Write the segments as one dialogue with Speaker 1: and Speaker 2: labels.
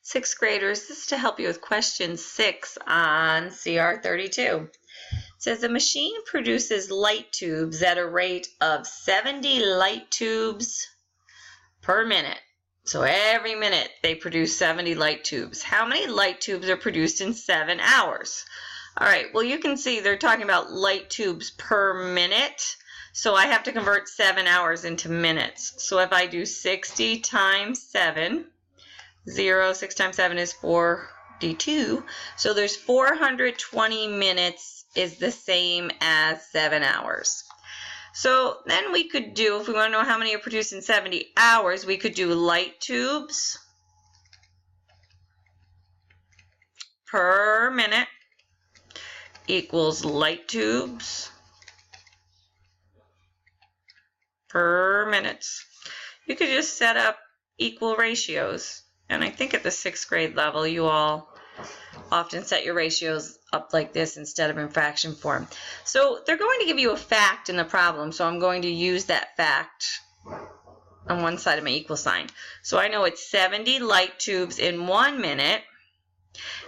Speaker 1: Sixth graders, this is to help you with question 6 on CR 32. It says a machine produces light tubes at a rate of 70 light tubes per minute. So every minute they produce 70 light tubes. How many light tubes are produced in 7 hours? All right, well, you can see they're talking about light tubes per minute. So I have to convert 7 hours into minutes. So if I do 60 times 7, 6 times 7 is 42. So there's 420 minutes is the same as 7 hours. So then we could do, if we want to know how many are produced in 70 hours, we could do light tubes per minute equals light tubes per minutes. You could just set up equal ratios. And I think at the 6th grade level, you all often set your ratios up like this instead of in fraction form. So they're going to give you a fact in the problem, so I'm going to use that fact on one side of my equal sign. So I know it's 70 light tubes in 1 minute.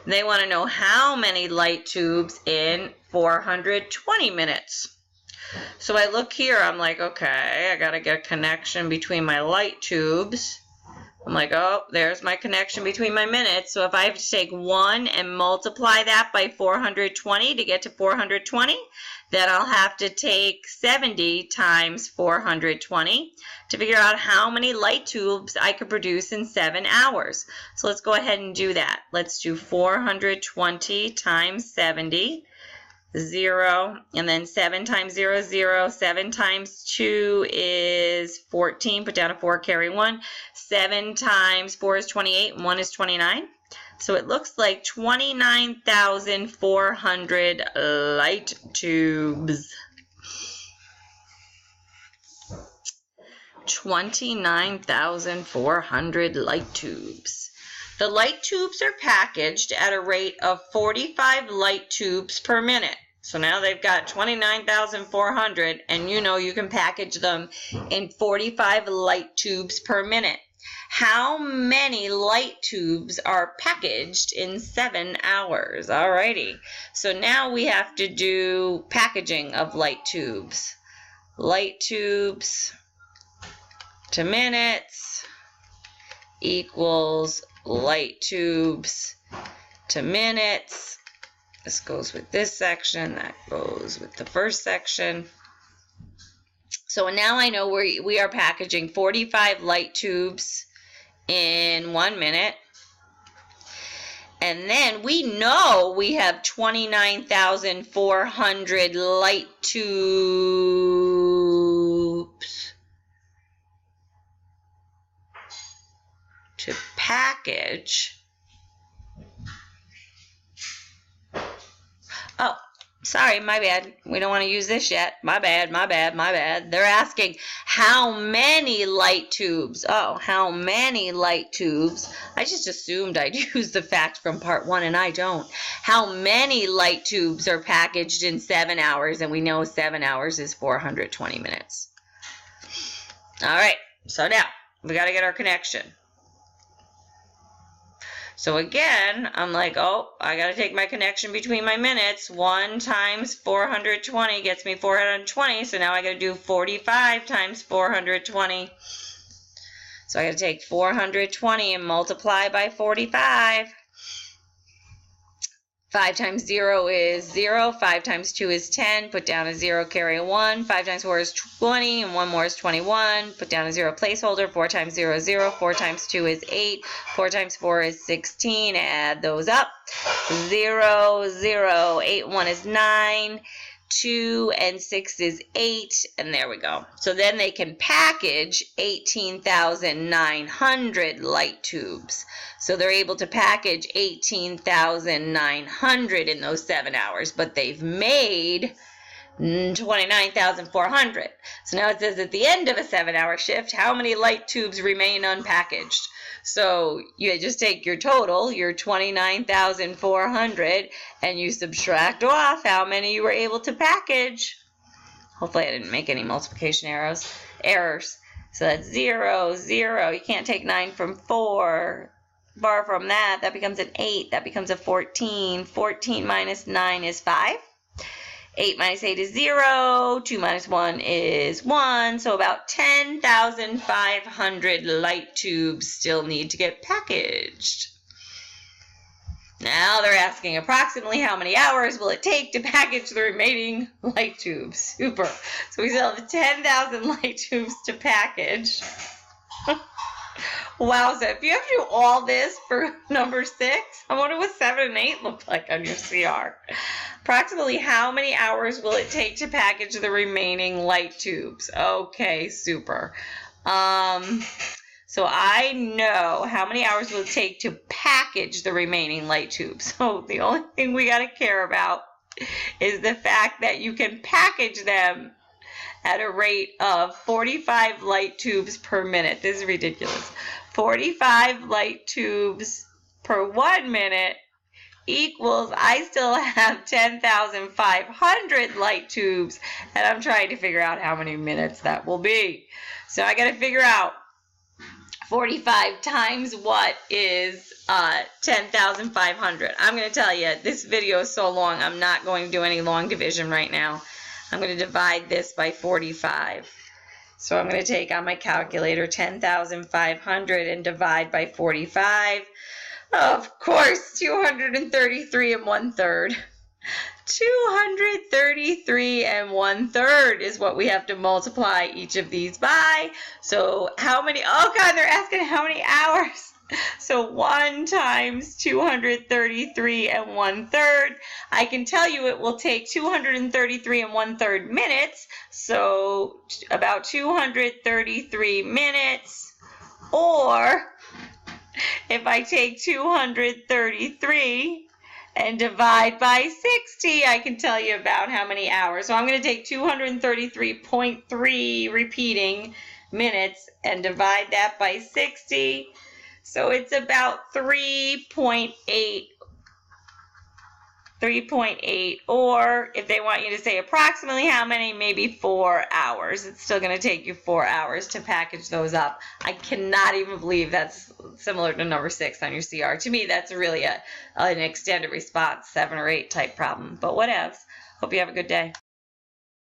Speaker 1: They want to know how many light tubes in 420 minutes. So I look here, I'm like, okay, I got to get a connection between my light tubes. I'm like, oh, there's my connection between my minutes. So if I have to take 1 and multiply that by 420 to get to 420, then I'll have to take 70 times 420 to figure out how many light tubes I could produce in 7 hours. So let's go ahead and do that. Let's do 420 times 70. 0, and then 7 times 0 is 0. 7 times 2 is 14. Put down a 4, carry 1. 7 times 4 is 28, and 1 is 29. So it looks like 29,400 light tubes. 29,400 light tubes. The light tubes are packaged at a rate of 45 light tubes per minute. So now they've got 29,400, and you know you can package them in 45 light tubes per minute. How many light tubes are packaged in 7 hours? Alrighty. So now we have to do packaging of light tubes. Light tubes to minutes equals light tubes to minutes. This goes with this section, that goes with the first section. So now I know we are packaging 45 light tubes in 1 minute. And then we know we have 29,400 light tubes to package. Oh, sorry, my bad. We don't want to use this yet. My bad, my bad, my bad. They're asking how many light tubes. Oh, how many light tubes? I just assumed I'd use the fact from part 1, and I don't. How many light tubes are packaged in 7 hours? And we know 7 hours is 420 minutes. All right, so now we got to get our connection. So again, I'm like, oh, I got to take my connection between my minutes. 1 times 420 gets me 420. So now I got to do 45 times 420. So I got to take 420 and multiply by 45. 5 times 0 is 0. 5 times 2 is 10. Put down a 0, carry a 1. 5 times 4 is 20, and 1 more is 21. Put down a 0 placeholder. 4 times 0 is 0. 4 times 2 is 8. 4 times 4 is 16. Add those up. 0, 0. 8, 1 is 9. 2 and 6 is 8, and there we go. So then they can package 18,900 light tubes. So they're able to package 18,900 in those 7 hours, but they've made 29,400. So now it says at the end of a 7-hour shift, how many light tubes remain unpackaged? So you just take your total, your 29,400, and you subtract off how many you were able to package. Hopefully I didn't make any multiplication errors. So that's 0, 0. You can't take 9 from 4. bar from that, that becomes an 8, that becomes a 14. 14 minus 9 is 5. 8 minus 8 is 0. 2 minus 1 is 1. So about 10,500 light tubes still need to get packaged. Now they're asking approximately how many hours will it take to package the remaining light tubes. Super. So we still have 10,000 light tubes to package. Wow, so if you have to do all this for number 6, I wonder what 7 and 8 look like on your CR. Approximately how many hours will it take to package the remaining light tubes? Okay, super. So I know how many hours will it take to package the remaining light tubes. So the only thing we got to care about is the fact that you can package them at a rate of 45 light tubes per minute. This is ridiculous. 45 light tubes per 1 minute equals, I still have 10,500 light tubes, and I'm trying to figure out how many minutes that will be. So I got to figure out 45 times what is 10,500. I'm going to tell you, this video is so long, I'm not going to do any long division right now. I'm going to divide this by 45. So I'm going to take on my calculator 10,500 and divide by 45. Of course, 233 1/3. 233 1/3 is what we have to multiply each of these by. So how many, oh God, they're asking how many hours. So 1 times 233 1/3. I can tell you it will take 233 1/3 minutes. So about 233 minutes. Or if I take 233 and divide by 60, I can tell you about how many hours. So I'm going to take 233.3 repeating minutes and divide that by 60. So it's about 3.8, or if they want you to say approximately how many, maybe 4 hours. It's still going to take you 4 hours to package those up. I cannot even believe that's similar to number 6 on your CR. To me, that's really an extended response 7 or 8 type problem. But whatevs. Hope you have a good day.